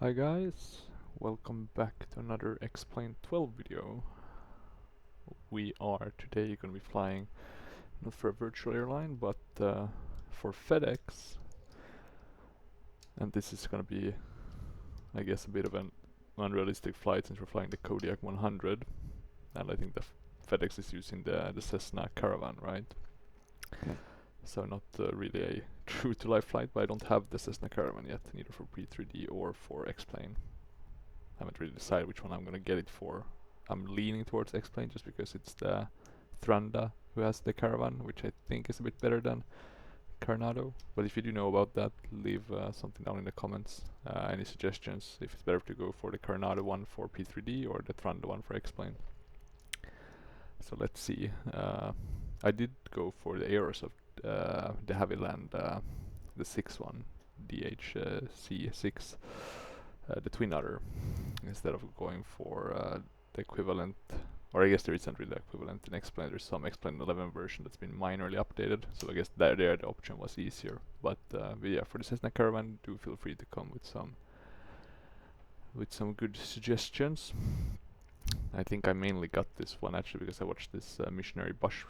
Hi guys, welcome back to another Explain 12 video. We are today going to be flying not for a virtual airline but for Fedex, and this is going to be, I guess, a bit of an unrealistic flight since we're flying the Kodiak 100, and I think the Fedex is using the Cessna Caravan, right? So not really a true to life flight, but I don't have the Cessna Caravan yet, neither for P3D or for X-Plane. Haven't really decided which one I'm gonna get it for. I'm leaning towards X-Plane just because it's the Thranda who has the Caravan, which I think is a bit better than Carnado. But if you do know about that, leave something down in the comments. Any suggestions, if it's better to go for the Carnado one for P3D or the Thranda one for X-Plane. So let's see. I did go for the Aeros of the Havilland, the 6 one, DHC6. The twin udder, instead of going for the equivalent, or I guess there isn't really equivalent in X-Plane. There's some X-Plane 11 version that's been minorly updated, so I guess there the option was easier. But yeah, for the Cessna Caravan, do feel free to come with some good suggestions. I think I mainly got this one actually because I watched this missionary bush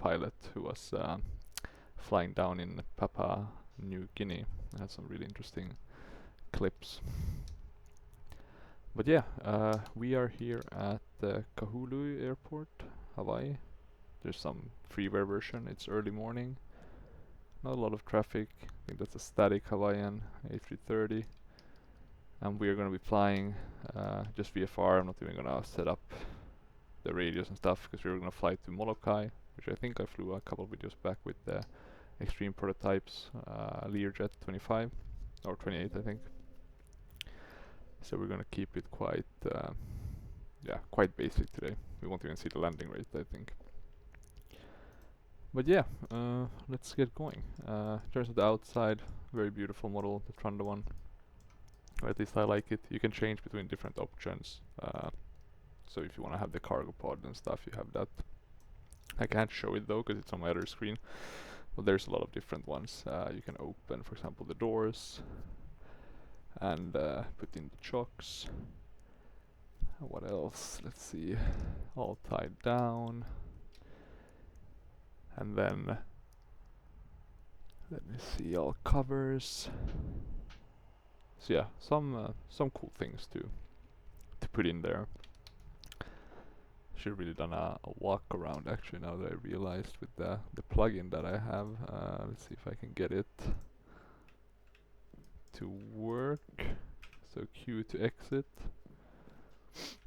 pilot who was flying down in Papua New Guinea. It had some really interesting clips. But yeah, we are here at the Kahului airport, Hawaii. There's some freeware version. It's early morning. Not a lot of traffic. I think that's a static Hawaiian A330. And we are going to be flying just VFR. I'm not even going to set up the radios and stuff because we were going to fly to Molokai, which I think I flew a couple of videos back with the extreme prototypes, Learjet 25 or 28 I think. So we're gonna keep it quite basic today. We won't even see the landing rate, I think. But yeah, let's get going. In terms of the outside, very beautiful model, the Thranda one. Or at least I like it. You can change between different options. So if you want to have the cargo pod and stuff, you have that. I can't show it though, because it's on my other screen. But there's a lot of different ones. You can open, for example, the doors and put in the chocks. What else? Let's see. All tied down. And then let me see, all covers. So yeah, some cool things to put in there. Should have really done a walk around actually, now that I realized with the plugin that I have. Let's see if I can get it to work. So Q to exit.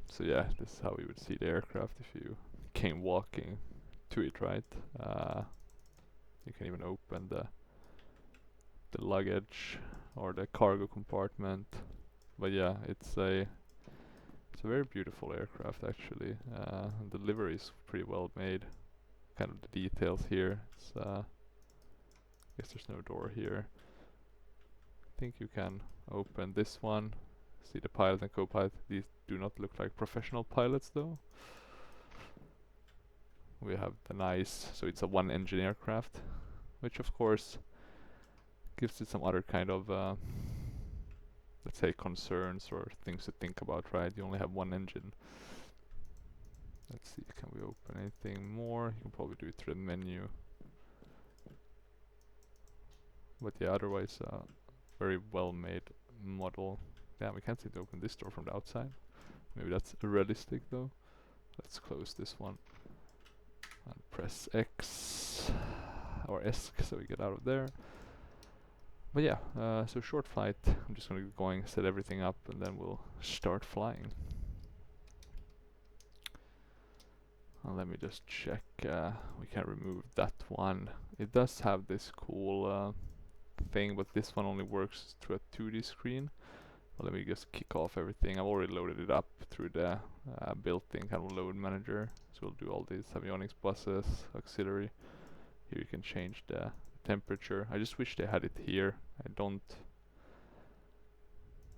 So yeah, this is how we would see the aircraft if you came walking to it, right? You can even open the luggage or the cargo compartment. But yeah, it's a very beautiful aircraft actually. And the livery is pretty well made. Kind of the details here. It's, I guess there's no door here. I think you can open this one. See the pilot and co-pilot. These do not look like professional pilots though. We have the nice, so it's a one engine aircraft, which of course gives it some other kind of let's say concerns or things to think about, right? You only have one engine. Let's see, can we open anything more? You can probably do it through the menu. But yeah, otherwise very well made model. Damn, we can't seem to open this door from the outside. Maybe that's realistic though. Let's close this one and press X or S so we get out of there. But yeah, so short flight. I'm just gonna get going, set everything up, and then we'll start flying. Let me just check. We can remove that one. It does have this cool thing, but this one only works through a 2D screen. Well, let me just kick off everything. I've already loaded it up through the built-in kind of load manager. So we'll do all these avionics buses, auxiliary. Here you can change the temperature. I just wish they had it here. I'm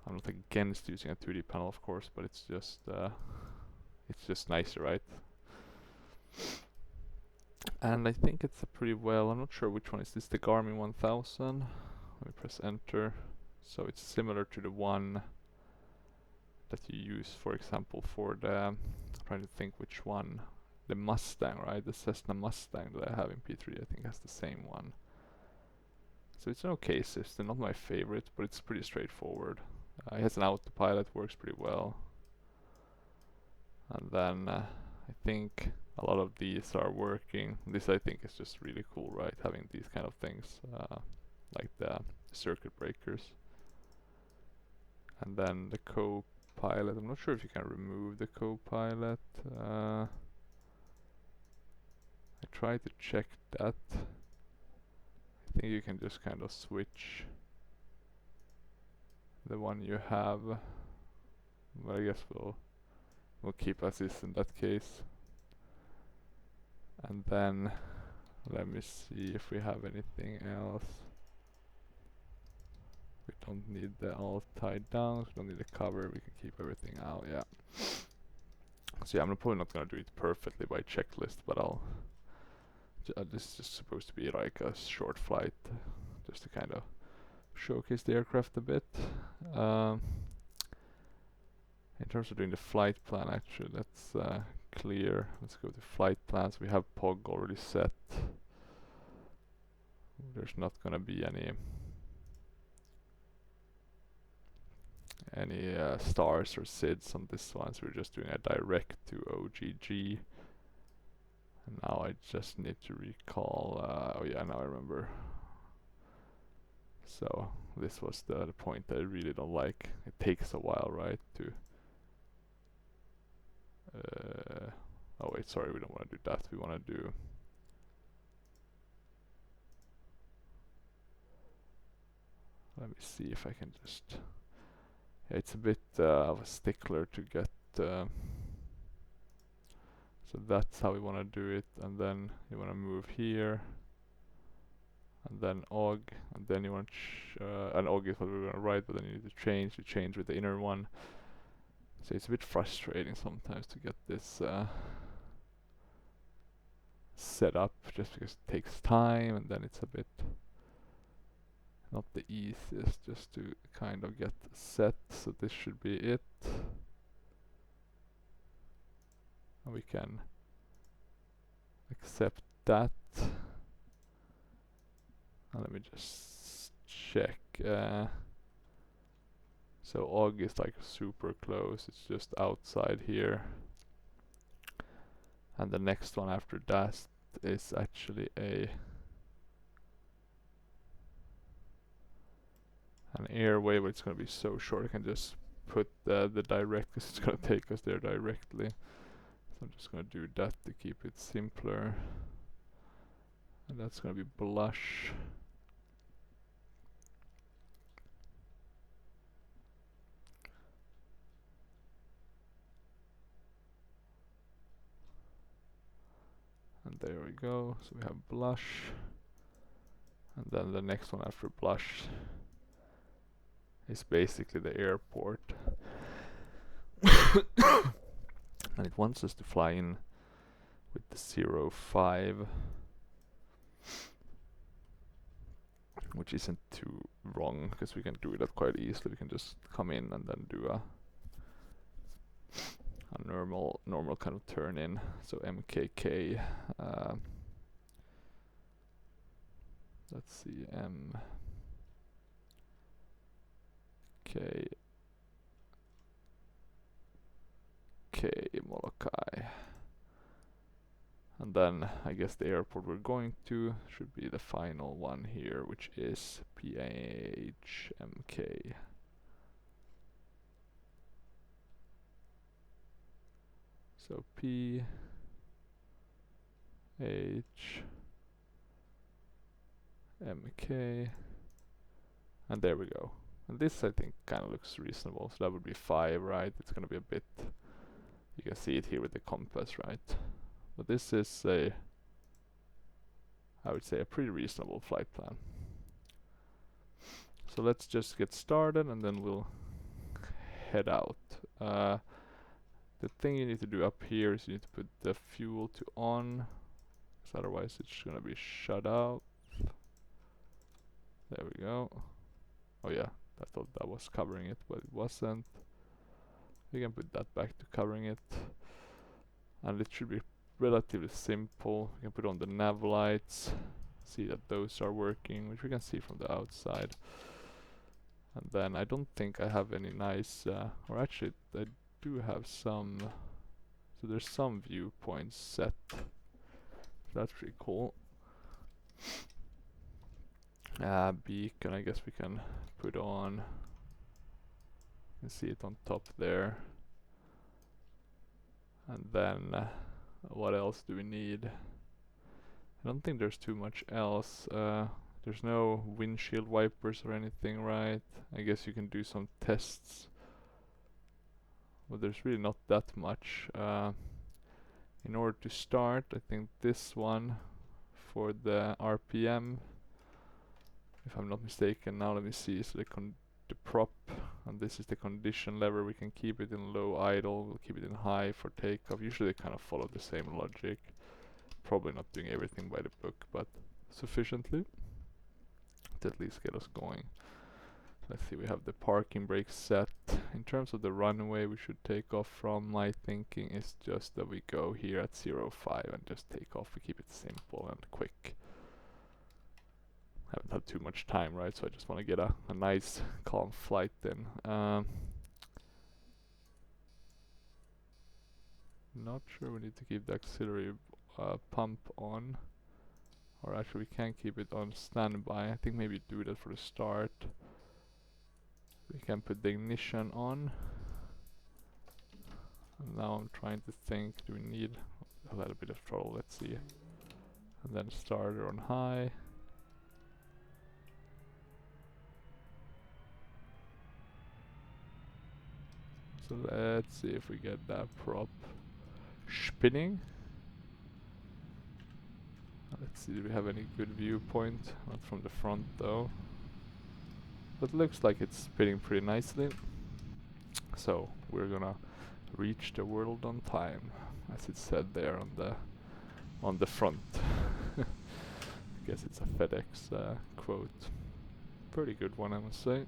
not against using a 2D panel, of course, but it's just nicer, right? And I think it's a pretty well. I'm not sure which one is this. The Garmin 1000. Let me press enter. So it's similar to the one that you use, for example, for the, I'm trying to think which one, the Mustang, right? The Cessna Mustang that I have in P3, I think has the same one. So it's an okay system, not my favorite, but it's pretty straightforward. It has an autopilot, works pretty well. And then I think a lot of these are working. This I think is just really cool, right? Having these kind of things, like the circuit breakers. And then the co-pilot, I'm not sure if you can remove the co-pilot. I tried to check that. I think you can just kind of switch the one you have, but I guess we'll keep as is in that case. And then let me see if we have anything else. We don't need the all tied down, so we don't need the cover, we can keep everything out, yeah. So yeah, I'm probably not gonna do it perfectly by checklist, but this is just supposed to be like a short flight, just to kind of showcase the aircraft a bit. In terms of doing the flight plan, actually, that's clear. Let's go to flight plans. We have PHOG already set. There's not gonna be any stars or SIDs on this one, so we're just doing a direct to OGG. And now I just need to recall, oh yeah, now I remember. So this was the point I really don't like. It takes a while, right, to oh wait, sorry, we don't want to do that. We want to do let me see if I can just, yeah, it's a bit of a stickler to get so that's how we want to do it. And then you want to move here, and then OG, and then you want and OG is what we're going to write, but then you need to change with the inner one. So it's a bit frustrating sometimes to get this set up, just because it takes time, and then it's a bit not the easiest just to kind of get set. So this should be it. And we can accept that. And let me just check. So OG is like super close, it's just outside here. And the next one after that is actually an airway, but it's going to be so short. I can just put the direct, because it's going to take us there directly. So I'm just going to do that to keep it simpler. And that's going to be blush. And there we go. So we have blush. And then the next one after blush is basically the airport. And it wants us to fly in with the 05, which isn't too wrong, because we can do that quite easily. We can just come in and then do a normal kind of turn in. So MKK, let's see, K Molokai. And then I guess the airport we're going to should be the final one here, which is PHMK. So PHMK, and there we go. And this I think kind of looks reasonable. So that would be 5, right? It's gonna be a bit. You can see it here with the compass, right? But this is I would say a pretty reasonable flight plan. So let's just get started and then we'll head out. The thing you need to do up here is you need to put the fuel to on, because otherwise it's gonna be shut out. There we go. Oh yeah, I thought that was covering it, but it wasn't. We can put that back to covering it. And it should be relatively simple. We can put on the nav lights, see that those are working, which we can see from the outside. And then I don't think I have any nice, or actually I do have some, so there's some viewpoints set. That's pretty cool. Beacon, I guess we can put on. You can see it on top there. And then, what else do we need? I don't think there's too much else. There's no windshield wipers or anything, right? I guess you can do some tests, but there's really not that much. In order to start, I think this one for the RPM, if I'm not mistaken. Now let me see. So the prop, and this is the condition lever. We can keep it in low idle. We'll keep it in high for takeoff. Usually they kind of follow the same logic. Probably not doing everything by the book, but sufficiently to at least get us going. Let's see, we have the parking brake set. In terms of the runway we should take off from, my thinking is just that we go here at 05 and just take off. We keep it simple and quick. Haven't had too much time, right? So I just want to get a nice calm flight in. Not sure we need to keep the auxiliary pump on, or actually we can keep it on standby. I think maybe do that for the start. We can put the ignition on. And now I'm trying to think, do we need a little bit of throttle? Let's see. And then starter on high. So let's see if we get that prop spinning. Let's see, do we have any good viewpoint? Not from the front though. But looks like it's spinning pretty nicely. So we're gonna reach the world on time, as it said there on the front. I guess it's a Fedex quote. Pretty good one, I must say.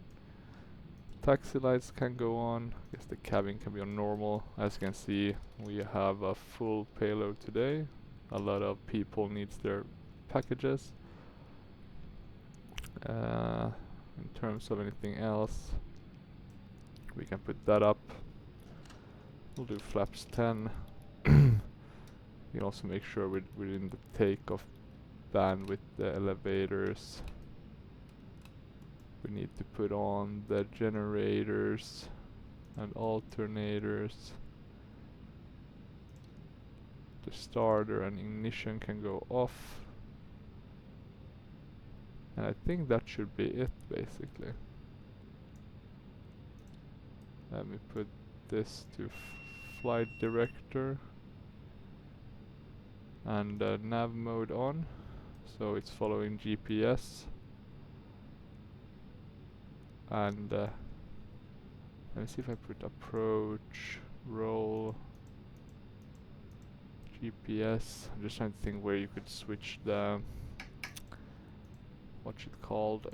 Taxi lights can go on. I guess the cabin can be on normal. As you can see, we have a full payload today. A lot of people needs their packages. In terms of anything else, we can put that up. We'll do flaps 10. We can also make sure we're in the takeoff band with the elevators. We need to put on the generators and alternators. The starter and ignition can go off. And I think that should be it, basically. Let me put this to flight director and nav mode on, so it's following GPS. And let me see if I put approach, roll, GPS. I'm just trying to think where you could switch the, what's it called?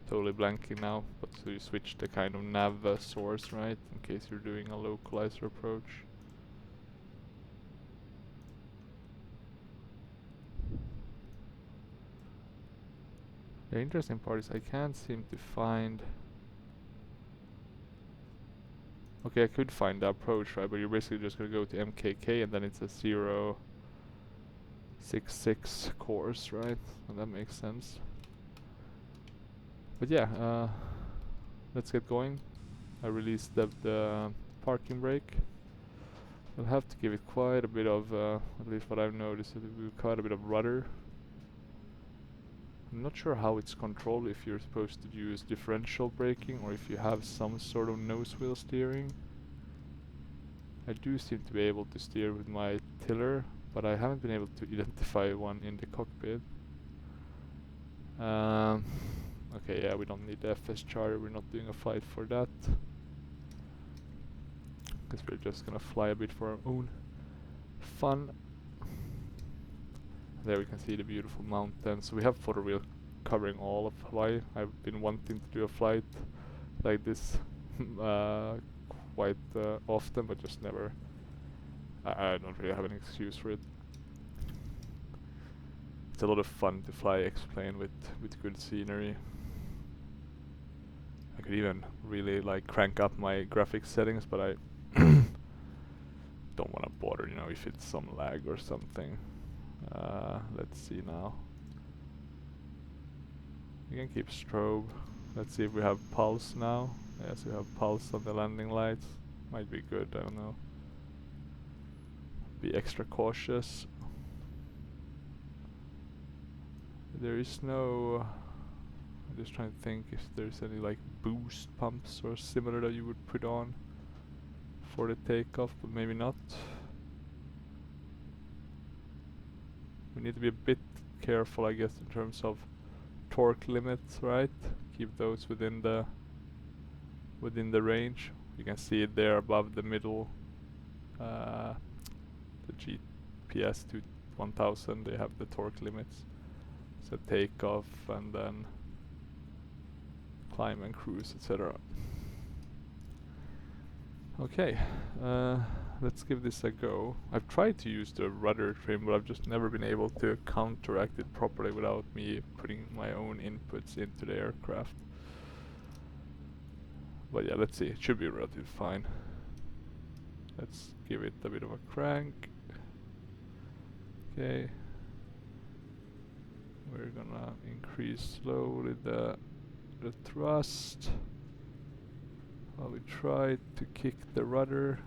Totally blanking now, but so you switch the kind of nav source, right? In case you're doing a localizer approach. The interesting part is I can't seem to find... Okay, I could find the approach, right? But you're basically just gonna go to MKK and then it's a 066 course, right? And that makes sense. But yeah, let's get going. I released the parking brake. I'll have to give it quite a bit of, at least what I've noticed, it will quite a bit of rudder. I'm not sure how it's controlled, if you're supposed to use differential braking or if you have some sort of nose wheel steering. I do seem to be able to steer with my tiller, but I haven't been able to identify one in the cockpit. Okay, yeah, we don't need the FS charter, we're not doing a flight for that. Because we're just gonna fly a bit for our own fun. There we can see the beautiful mountains. We have photo reel covering all of Hawaii. I've been wanting to do a flight like this quite often, but just never. I don't really have an excuse for it. It's a lot of fun to fly X-plane with good scenery. I could even really like crank up my graphics settings, but I don't want to bother, you know, if it's some lag or something. Let's see now. We can keep strobe. Let's see if we have pulse now. Yes, we have pulse on the landing lights. Might be good, I don't know. Be extra cautious. There is no... I'm just trying to think if there's any like boost pumps or similar that you would put on for the takeoff, but maybe not. We need to be a bit careful, I guess, in terms of torque limits, right? Keep those within the range. You can see it there above the middle. The GPS to 1000, they have the torque limits. So takeoff and then climb and cruise, etc. Okay, let's give this a go. I've tried to use the rudder trim, but I've just never been able to counteract it properly without me putting my own inputs into the aircraft. But yeah, let's see. It should be relatively fine. Let's give it a bit of a crank. Okay. We're gonna increase slowly the thrust. We tried to kick the rudder,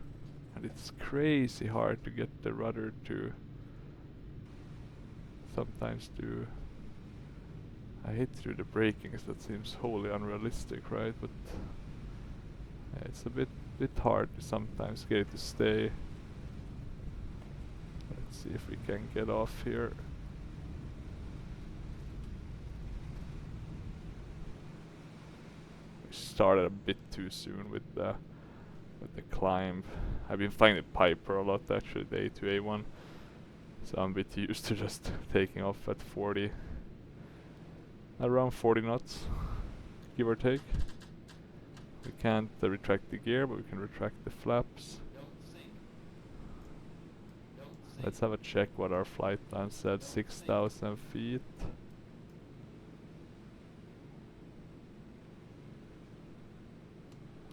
and it's crazy hard to get the rudder to sometimes do. I hate to do the braking, because that seems wholly unrealistic, right? But it's a bit hard to sometimes get it to stay. Let's see if we can get off here. Started a bit too soon with the climb. I've been flying the Piper a lot actually, the A2A1, so I'm a bit used to just taking off at 40, around 40 knots, give or take. We can't retract the gear, but we can retract the flaps. Let's have a check what our flight time said. 6,000 feet.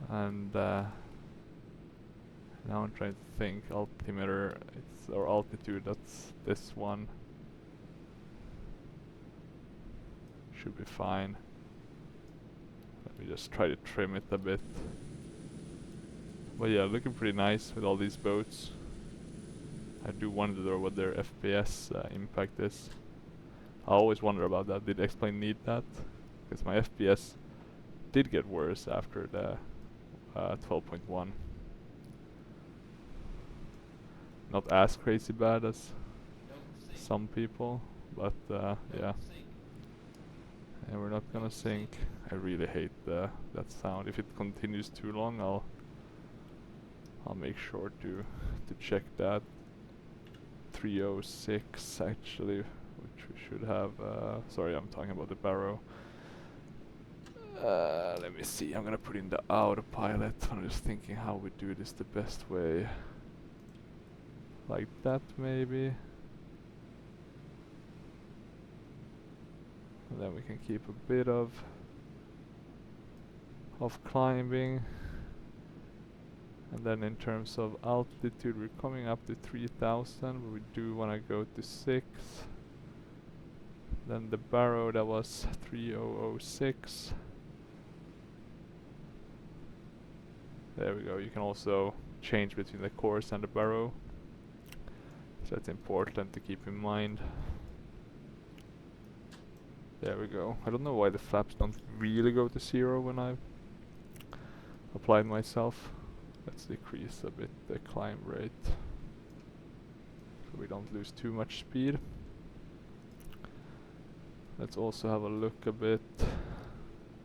And now I'm trying to think. Altimeter, it's our altitude, that's this one. Should be fine. Let me just try to trim it a bit. But yeah, looking pretty nice with all these boats. I do wonder what their FPS impact is. I always wonder about that. Did X-plane need that? Because my FPS did get worse after the 12.1. Not as crazy bad as some people, but yeah. And we're not gonna sink. I really hate that sound. If it continues too long, I'll make sure to check that. 306 actually, which we should have. Sorry, I'm talking about the Barrow. Let me see. I'm gonna put in the autopilot. I'm just thinking how we do this the best way. Like that, maybe. And then we can keep a bit of climbing. And then in terms of altitude, we're coming up to 3,000, but we do want to go to 6. Then the Barrow, that was 3006. There we go. You can also change between the course and the Barrow, so that's important to keep in mind. There we go. I don't know why the flaps don't really go to 0 when I apply myself. Let's decrease a bit the climb rate so we don't lose too much speed. Let's also have a look a bit.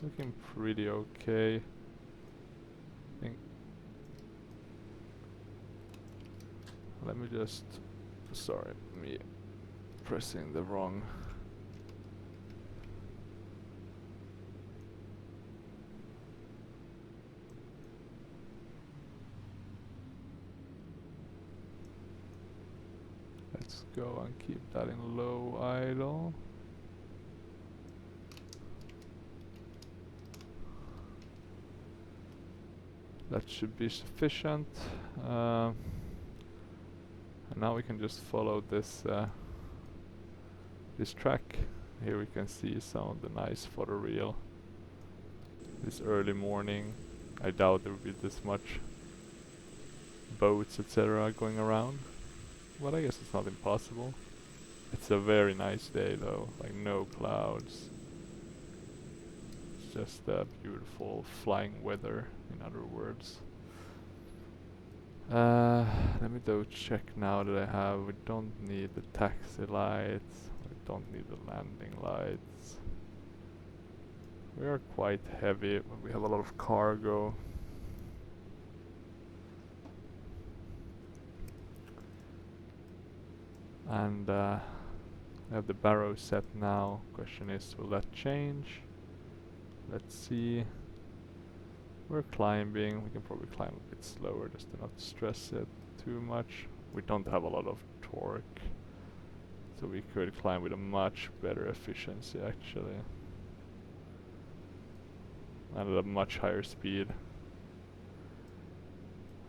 Looking pretty okay. Let me just, sorry, let me pressing the wrong. Let's go and keep that in low idle. That should be sufficient. And now we can just follow this this track. Here we can see some of the nice photoreal. This early morning. I doubt there will be this much boats, etc. going around. But I guess it's not impossible. It's a very nice day though, like no clouds. It's just beautiful flying weather, in other words. Let me though check now that I have. We don't need the taxi lights. We don't need the landing lights. We are quite heavy, but we have a lot of cargo. And I have the barrow set now. Question is, will that change? Let's see. We're climbing. We can probably climb a bit slower just to not stress it too much. We don't have a lot of torque, so we could climb with a much better efficiency actually. And at a much higher speed.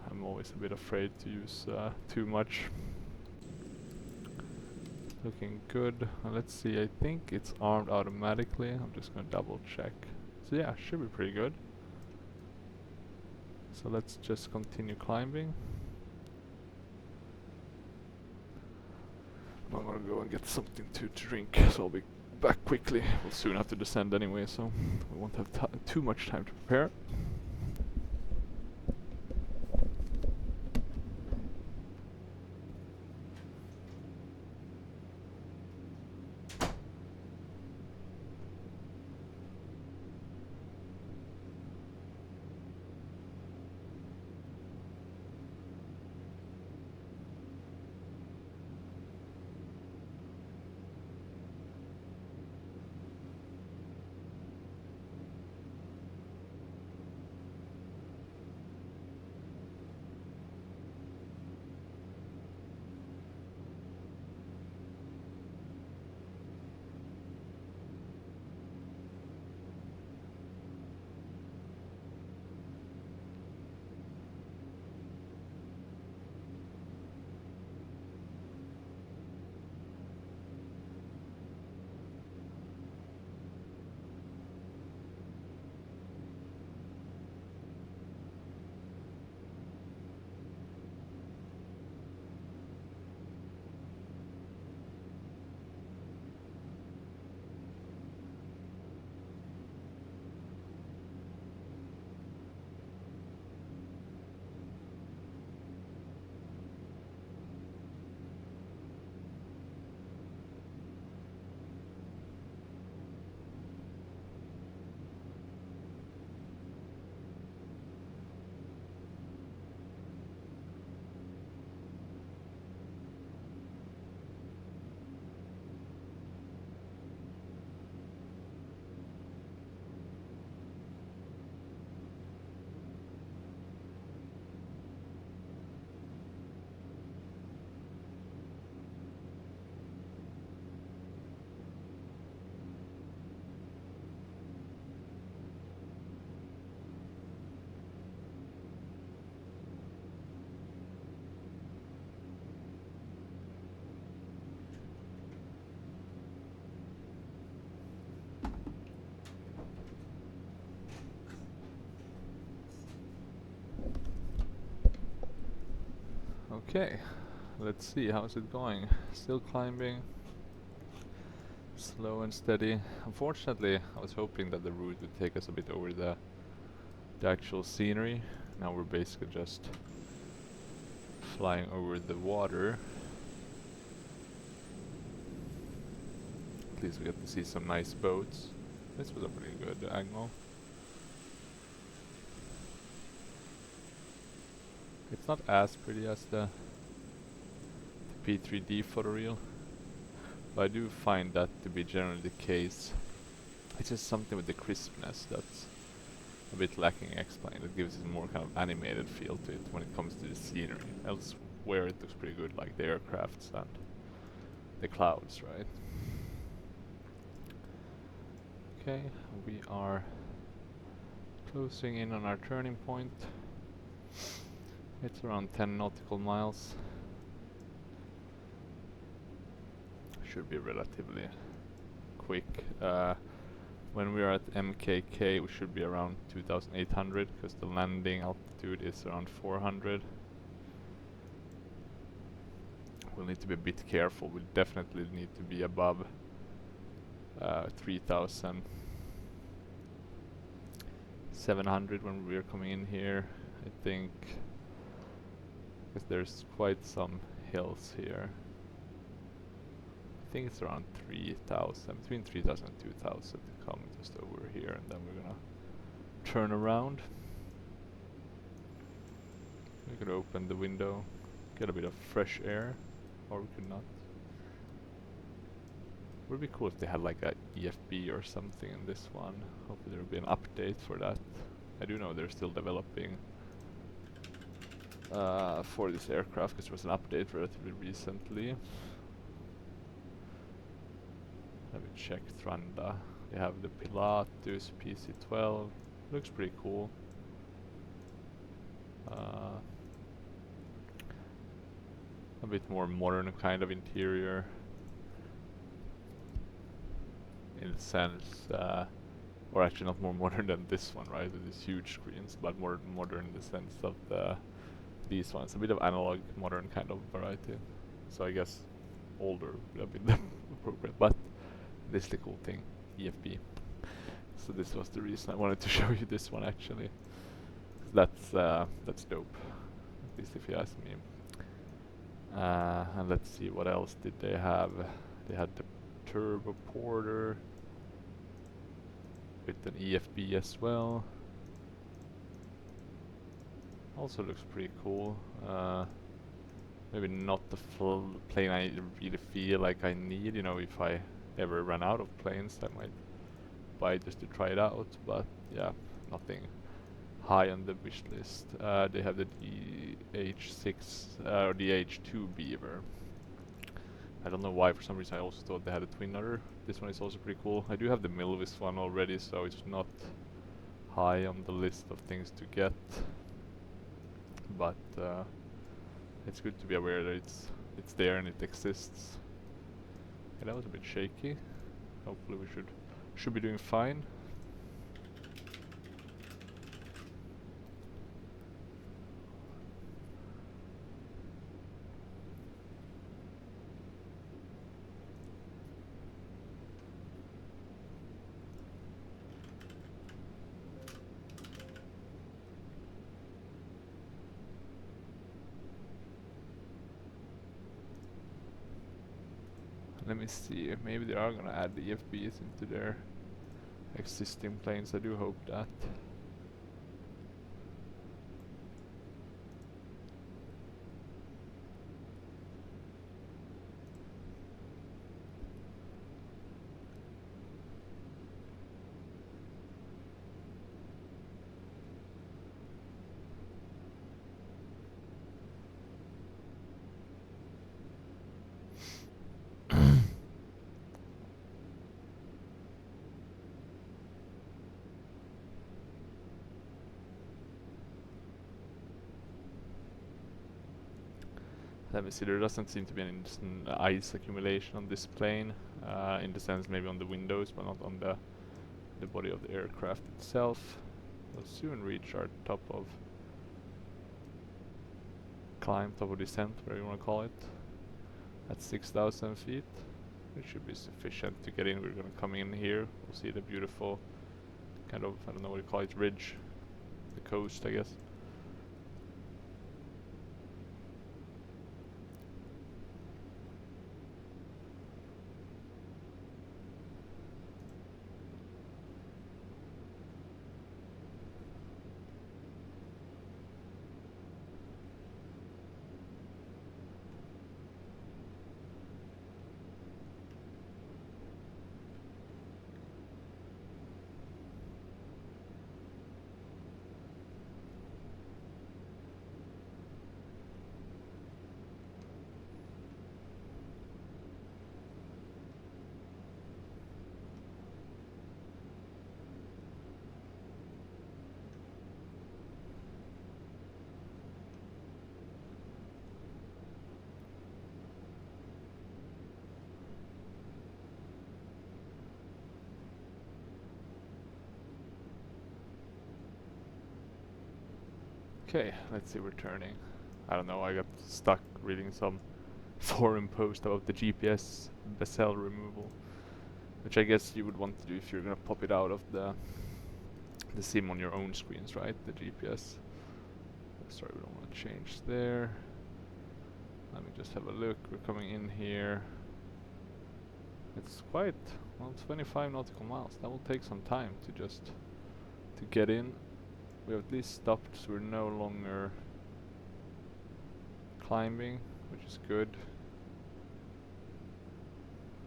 I'm always a bit afraid to use too much. Looking good. Let's see, I think it's armed automatically. I'm just gonna double check. So yeah, should be pretty good. So let's just continue climbing. I'm gonna go and get something to drink, so I'll be back quickly. We'll soon have to descend anyway, so we won't have too much time to prepare. Okay, let's see, how's it going? Still climbing, slow and steady. Unfortunately, I was hoping that the route would take us a bit over the actual scenery. Now we're basically just flying over the water. At least we get to see some nice boats. This was a pretty good angle. It's not as pretty as the P3D photoreal, But I do find that to be generally the case. It's just something with the crispness that's a bit lacking in X-Plane. That gives it a more kind of animated feel to it when it comes to the scenery. Elsewhere it looks pretty good, like the aircrafts and the clouds, right? Okay, we are closing in on our turning point. It's around 10 nautical miles. Should be relatively quick. When we are at MKK we should be around 2800 because the landing altitude is around 400. We'll need to be a bit careful. We definitely need to be above 3700 when we are coming in here, I think, because there's quite some hills here. I think it's around 3000, between 3000 and 2000 to come just over here, and then we're gonna turn around. We could open the window, get a bit of fresh air, or we could not. Would be cool if they had like a EFB or something in this one. Hopefully there will be an update for that. I do know they're still developing for this aircraft because there was an update relatively recently. Let me check Thranda. They have the Pilatus PC-12. Looks pretty cool. A bit more modern kind of interior. In a sense, or actually not more modern than this one, right? With these huge screens, but more modern in the sense of these ones. A bit of analog, modern kind of variety. So I guess older would have been appropriate, but this is the cool thing, EFB. So this was the reason I wanted to show you this one actually. That's dope, at least if you ask me. And let's see, what else did they have? They had the turbo porter with an EFB as well. Also looks pretty cool. Maybe not the full plane I really feel like I need, you know, if I ever run out of planes I might buy just to try it out, but yeah, nothing high on the wish list. They have the DH6 or DH2 Beaver. I don't know why, for some reason I also thought they had a twin udder. This one is also pretty cool. I do have the Milvis one already, so it's not high on the list of things to get. But it's good to be aware that it's there and it exists. Yeah, that was a bit shaky. Hopefully we should be doing fine. Let me see, maybe they are gonna add the EFBs into their existing planes. I do hope that. Let me see, there doesn't seem to be any ice accumulation on this plane, in the sense maybe on the windows, but not on the body of the aircraft itself. We'll soon reach our top of climb, top of descent, whatever you want to call it, at 6,000 feet. It should be sufficient to get in. We're going to come in here, we'll see the beautiful kind of, I don't know what you call it, ridge, the coast I guess. Okay, let's see, we're turning. I don't know, I got stuck reading some forum post about the GPS bezel removal, which I guess you would want to do if you're gonna pop it out of the sim on your own screens, right? The GPS. Sorry, we don't want to change there. Let me just have a look. We're coming in here. It's quite, well, 25 nautical miles. That will take some time to get in. We have at least stopped, so we're no longer climbing, which is good.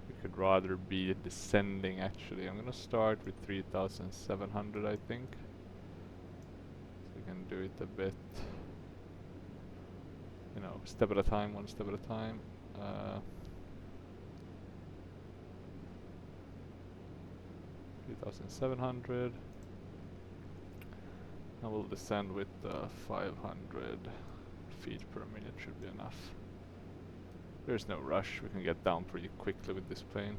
We could rather be descending actually. I'm gonna start with 3,700, I think. So we can do it a bit, you know, step at a time, one step at a time. 3,700. I will descend with 500 feet per minute, should be enough. There's no rush, we can get down pretty quickly with this plane.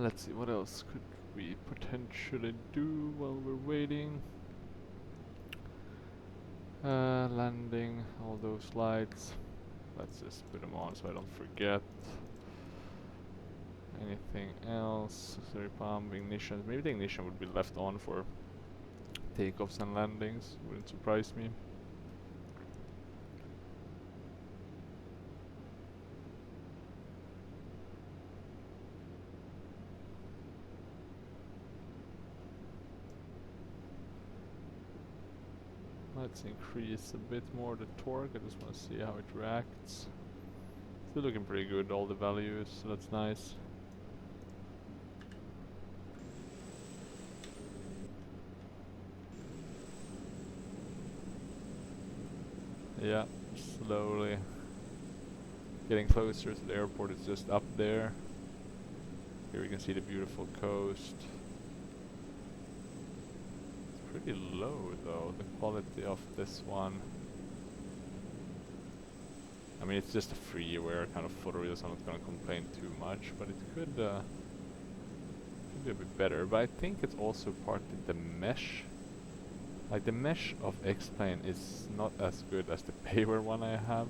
Let's see, what else could we potentially do while we're waiting? Landing, all those lights. Let's just put them on so I don't forget. Anything else? Sorry, pump, ignition. Maybe the ignition would be left on for takeoffs and landings. Wouldn't surprise me. Let's increase a bit more the torque. I just want to see how it reacts. Still looking pretty good, all the values, so that's nice. Yeah, slowly getting closer to the airport. It's just up there. Here we can see the beautiful coast. Pretty low though, the quality of this one. I mean, it's just a freeware kind of photoreal, so I'm not gonna complain too much, but it could be a bit better. But I think it's also partly the mesh. Like the mesh of X-Plane is not as good as the payware one I have.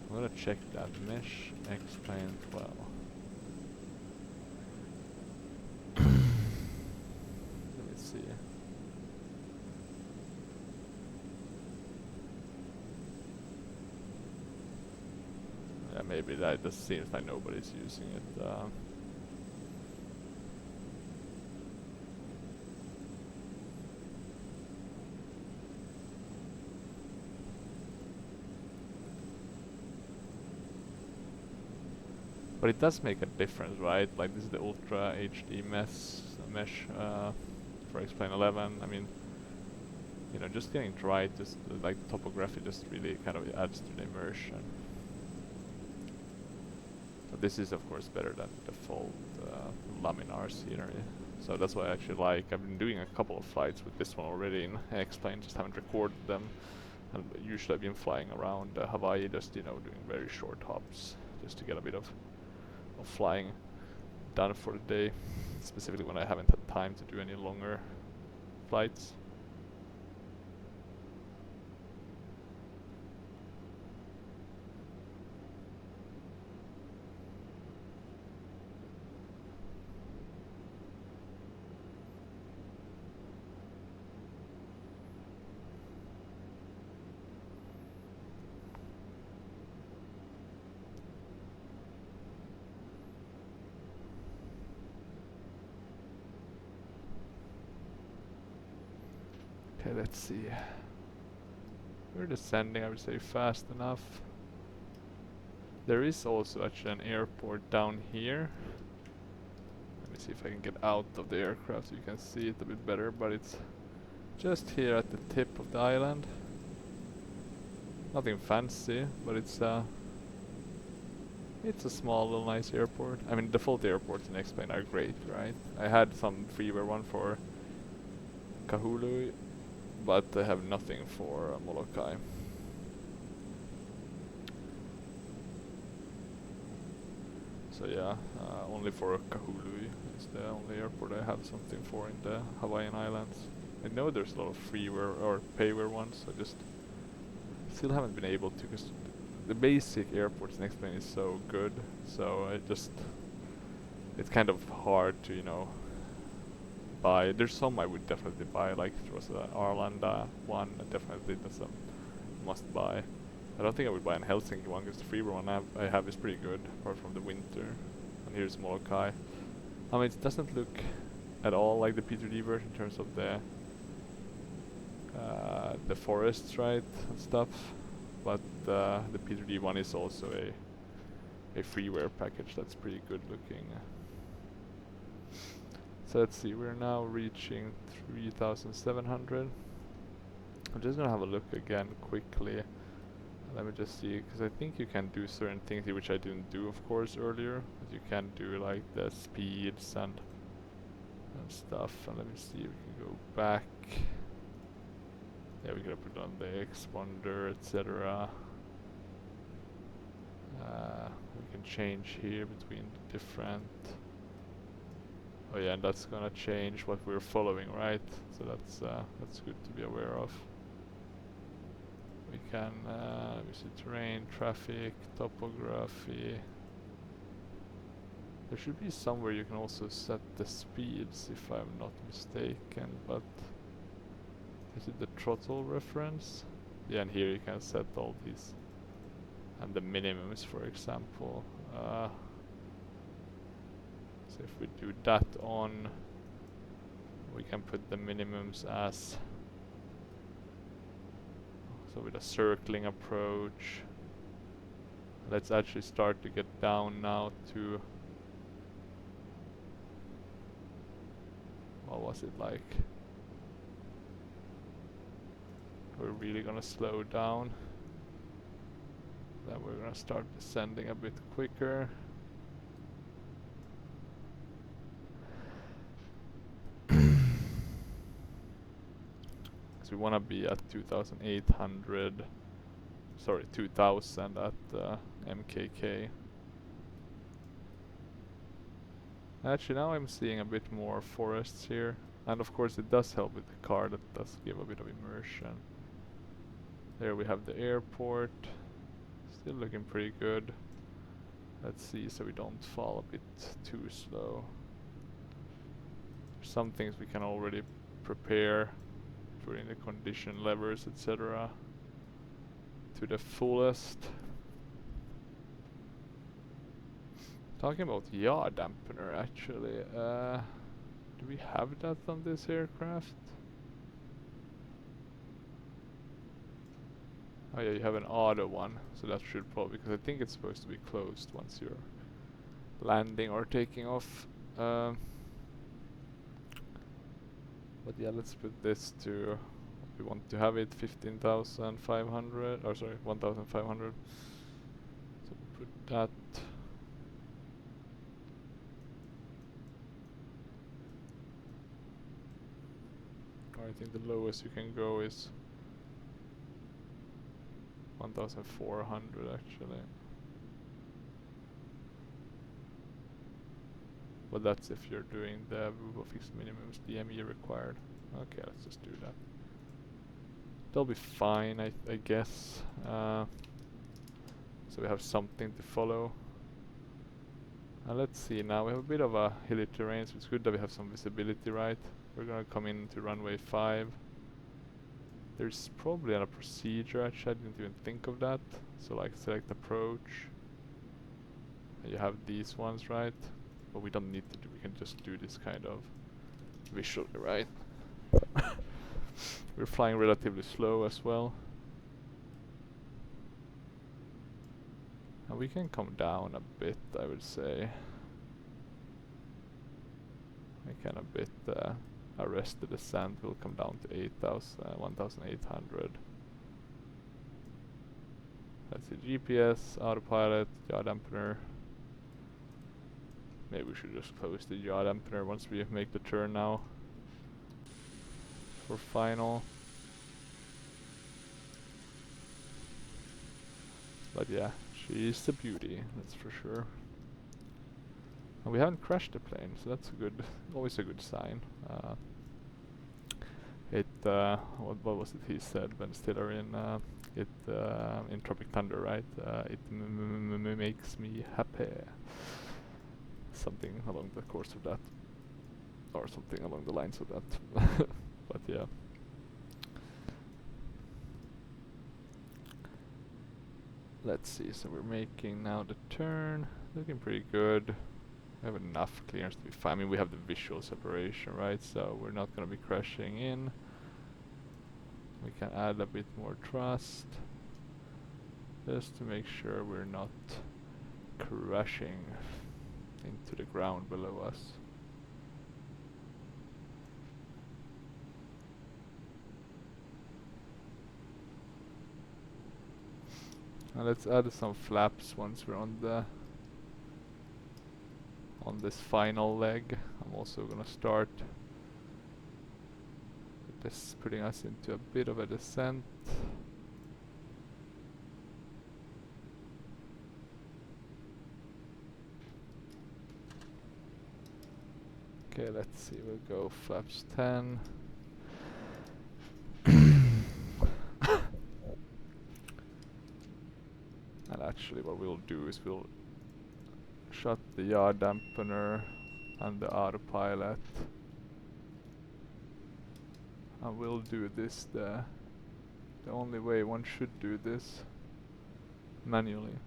I'm gonna check that. Mesh X-Plane 12. Let me see. Yeah, maybe that just seems like nobody's using it. But it does make a difference, right? Like this is the Ultra HD mesh for X-Plane 11. I mean, you know, just getting it right, just like topography just really kind of adds to the immersion. So this is of course better than default laminar scenery. So that's why I actually like, I've been doing a couple of flights with this one already in X-Plane, just haven't recorded them. And usually I've been flying around Hawaii, just, you know, doing very short hops, just to get a bit of flying done for the day, specifically when I haven't had time to do any longer flights. Okay, let's see. We're descending, I would say, fast enough. There is also actually an airport down here. Let me see if I can get out of the aircraft so you can see it a bit better, but it's just here at the tip of the island. Nothing fancy, but it's It's a small little nice airport. I mean, default airports in X-Plane are great, right? I had some freeware one for Kahului, but I have nothing for Molokai. So yeah, only for Kahului is the only airport I have something for in the Hawaiian Islands. I know there's a lot of freeware or payware ones, I just still haven't been able to, because the basic airports in X-Plane is so good, so it's kind of hard to, you know, buy. There's some I would definitely buy, like there was the Arlanda one, definitely that's a must buy. I don't think I would buy an Helsinki one, because the freeware one I have is pretty good, apart from the winter. And here's Molokai. I mean, it doesn't look at all like the P3D version in terms of the forests, right, and stuff. But the P3D one is also a freeware package that's pretty good looking. So let's see, we're now reaching 3,700. I'm just gonna have a look again quickly. Let me just see, because I think you can do certain things here which I didn't do, of course, earlier. But you can do like the speeds and stuff. And let me see if we can go back. Yeah, we gotta put on the expander, etc. We can change here between different. Oh yeah, and that's gonna change what we're following, right? So that's good to be aware of. We can we see terrain, traffic, topography. There should be somewhere you can also set the speeds, if I'm not mistaken, but is it the throttle reference? Yeah, and here you can set all these and the minimums, for example. So if we do that on, we can put the minimums as, so with a circling approach. Let's actually start to get down now to, what was it like? We're really gonna slow down. Then we're gonna start descending a bit quicker. So we wanna be at 2,800. Sorry, 2,000 at MKK. Actually, now I'm seeing a bit more forests here. And of course it does help with the car, that does give a bit of immersion. There we have the airport. Still looking pretty good. Let's see, so we don't fall a bit too slow. There's some things we can already prepare, putting the condition levers, etc. to the fullest. Talking about yaw dampener, actually, do we have that on this aircraft? Oh yeah, you have an auto one, so that should probably, because I think it's supposed to be closed once you're landing or taking off. But yeah, let's put this to, we want to have it 15,500, or sorry, 1,500. So put that. I think the lowest you can go is 1,400 actually. But that's if you're doing the Vuvo fixed minimums DME required. Okay, let's just do that. They'll be fine, I guess. So we have something to follow. Let's see now, we have a bit of a hilly terrain, so it's good that we have some visibility, right? We're gonna come into runway 5. There's probably a procedure, actually I didn't even think of that. So like select approach. And you have these ones, right? But we don't need to do, we can just do this kind of visually, right? We're flying relatively slow as well. And we can come down a bit, I would say. I can a bit arrest the descent, will come down to 1,800. Let's see, GPS, autopilot, yaw dampener. Maybe we should just close the yaw dampener once we make the turn now. For final. But yeah, she's a beauty, that's for sure. And we haven't crashed the plane, so that's a good, always a good sign. What was it he said when Stiller in Tropic Thunder, right? It makes me happy. Something along the course of that, or something along the lines of that. But yeah. Let's see, so we're making now the turn, looking pretty good. We have enough clearance to be fine. I mean, we have the visual separation, right? So we're not gonna be crashing in. We can add a bit more thrust, just to make sure we're not crashing into the ground below us. Now let's add some flaps once we're on this final leg. I'm also gonna start with this, putting us into a bit of a descent. Okay, let's see, we'll go flaps 10. And actually what we'll do is we'll shut the yaw dampener and the autopilot. And we'll do this the only way one should do this, manually.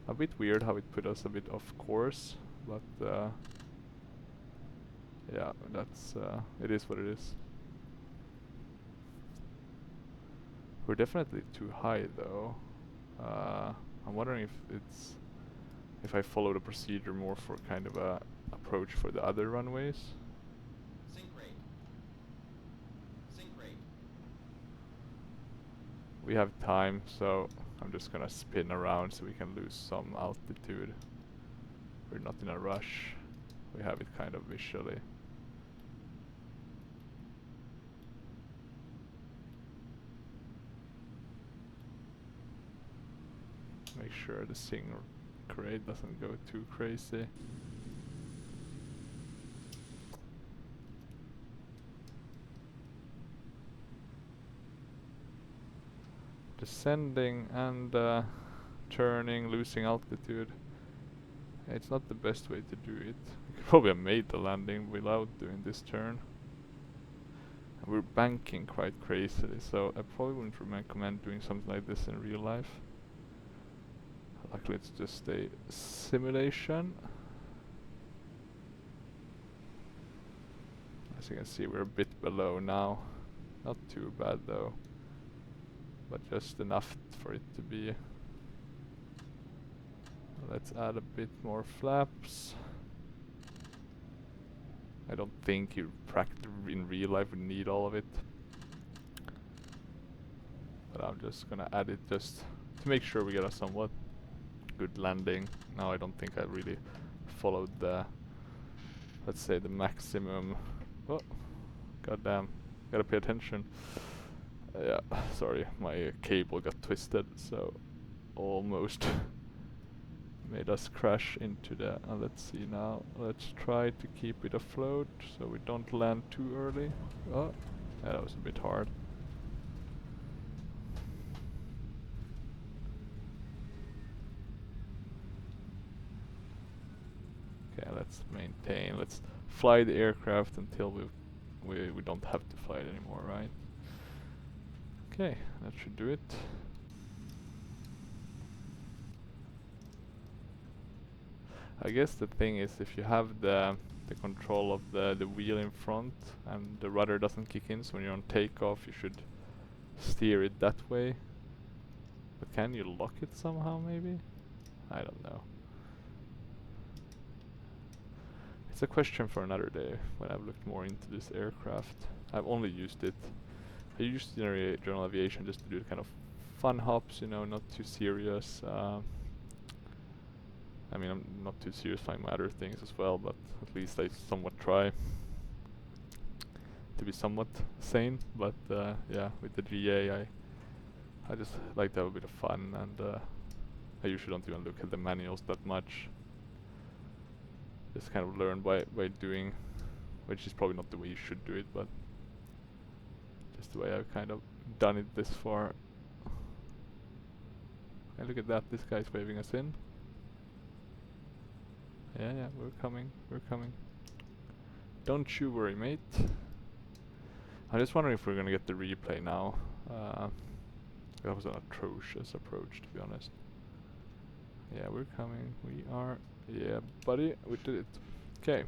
A bit weird how it put us a bit off course, but yeah, that's it is what it is. We're definitely too high though. I'm wondering if I follow the procedure more for kind of a approach for the other runways. Sync rate. Sync rate. We have time, so I'm just gonna spin around so we can lose some altitude. We're not in a rush. We have it kind of visually. Make sure the sync rate doesn't go too crazy. Descending and turning, losing altitude. It's not the best way to do it. We could probably have made the landing without doing this turn. And we're banking quite crazily, so I probably wouldn't recommend doing something like this in real life. Luckily it's just a simulation. As you can see, we're a bit below now. Not too bad though, but just enough for it to be. Let's add a bit more flaps. I don't think you in real life would need all of it, but I'm just gonna add it just to make sure we get a somewhat good landing. Now I don't think I really followed the, let's say, the maximum. Oh, goddamn, gotta pay attention. Yeah, sorry, my cable got twisted, so almost made us crash into the. Let's see now. Let's try to keep it afloat so we don't land too early. Oh, yeah, that was a bit hard. Okay, let's maintain. Let's fly the aircraft until we don't have to fly it anymore, right? Okay, that should do it. I guess the thing is, if you have the control of the wheel in front and the rudder doesn't kick in, so when you're on takeoff you should steer it that way. But can you lock it somehow maybe? I don't know. It's a question for another day when I've looked more into this aircraft. I've only used it. I used general aviation just to do kind of fun hops, you know, not too serious. I mean, I'm not too serious flying my other things as well, but at least I somewhat try to be somewhat sane. But yeah, with the GA, I just like to have a bit of fun, and I usually don't even look at the manuals that much. Just kind of learn by doing, which is probably not the way you should do it, but just the way I've kind of done it this far. And look at that, this guy's waving us in. Yeah, we're coming, we're coming. Don't you worry, mate. I'm just wondering if we're gonna get the replay now. That was an atrocious approach, to be honest. Yeah, we're coming, we are. Yeah, buddy, we did it. Okay.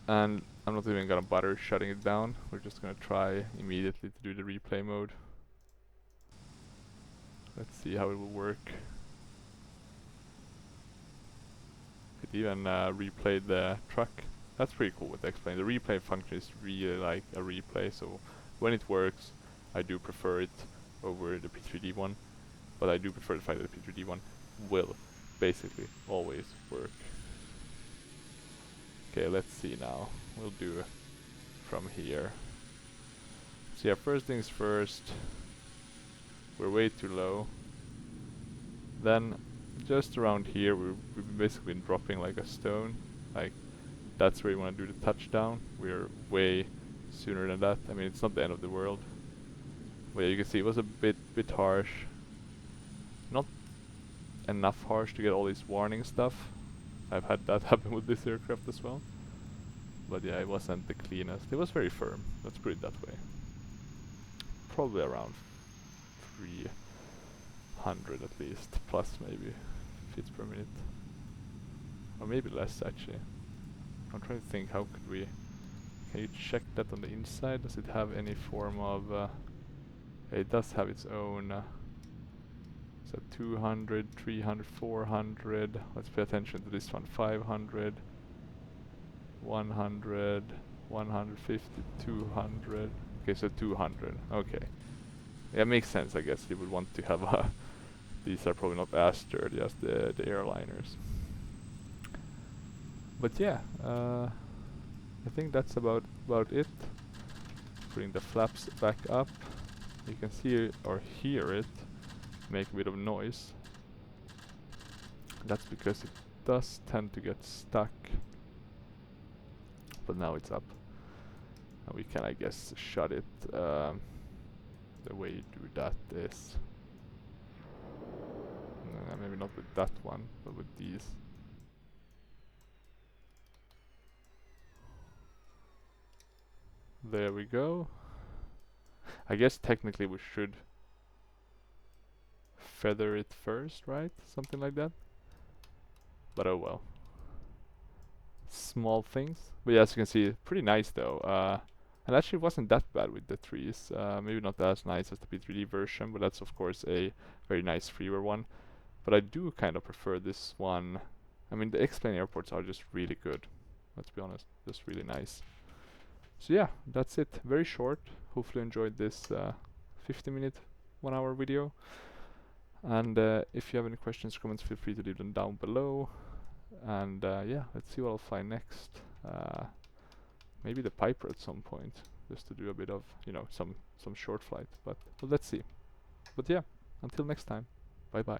And I'm not even gonna bother shutting it down. We're just gonna try immediately to do the replay mode. Let's see how it will work. It even replayed the truck. That's pretty cool with the X-Plane. The replay function is really like a replay, so when it works, I do prefer it over the P3D one. But I do prefer the fact that the P3D one will basically always work. Okay, let's see now. We'll do it from here. So yeah, first things first. We're way too low. Then, just around here, we've basically been dropping like a stone. Like, that's where you want to do the touchdown. We're way sooner than that. I mean, it's not the end of the world. But yeah, you can see it was a bit harsh. Not enough harsh to get all this warning stuff. I've had that happen with this aircraft as well. But yeah, it wasn't the cleanest. It was very firm. Let's put it that way. Probably around 300 at least, plus maybe feet per minute. Or maybe less actually. I'm trying to think, how could we... Can you check that on the inside? Does it have any form of... it does have its own... so 200, 300, 400. Let's pay attention to this one. 500, 100, 150, 200. Okay, so 200. Okay. Yeah, makes sense, I guess. You would want to have a... These are probably not as sturdy as the airliners. But yeah, I think that's about it. Putting the flaps back up. You can see or hear it make a bit of noise. That's because it does tend to get stuck. But now it's up. And we can, I guess, shut it. The way you do that is... maybe not with that one, but with these. There we go. I guess technically we should feather it first, right? Something like that. But oh well. Small things. But yeah, as you can see, pretty nice though. And actually wasn't that bad with the trees. Maybe not as nice as the P3D version, but that's of course a very nice freeware one. But I do kind of prefer this one. I mean, the X-Plane airports are just really good. Let's be honest, just really nice. So yeah, that's it. Very short. Hopefully you enjoyed this 50-minute, 1-hour video. And if you have any questions or comments, feel free to leave them down below. And yeah, let's see what I'll fly next. Maybe the Piper at some point, just to do a bit of, you know, some short flight. But well, let's see. But yeah, until next time, bye bye.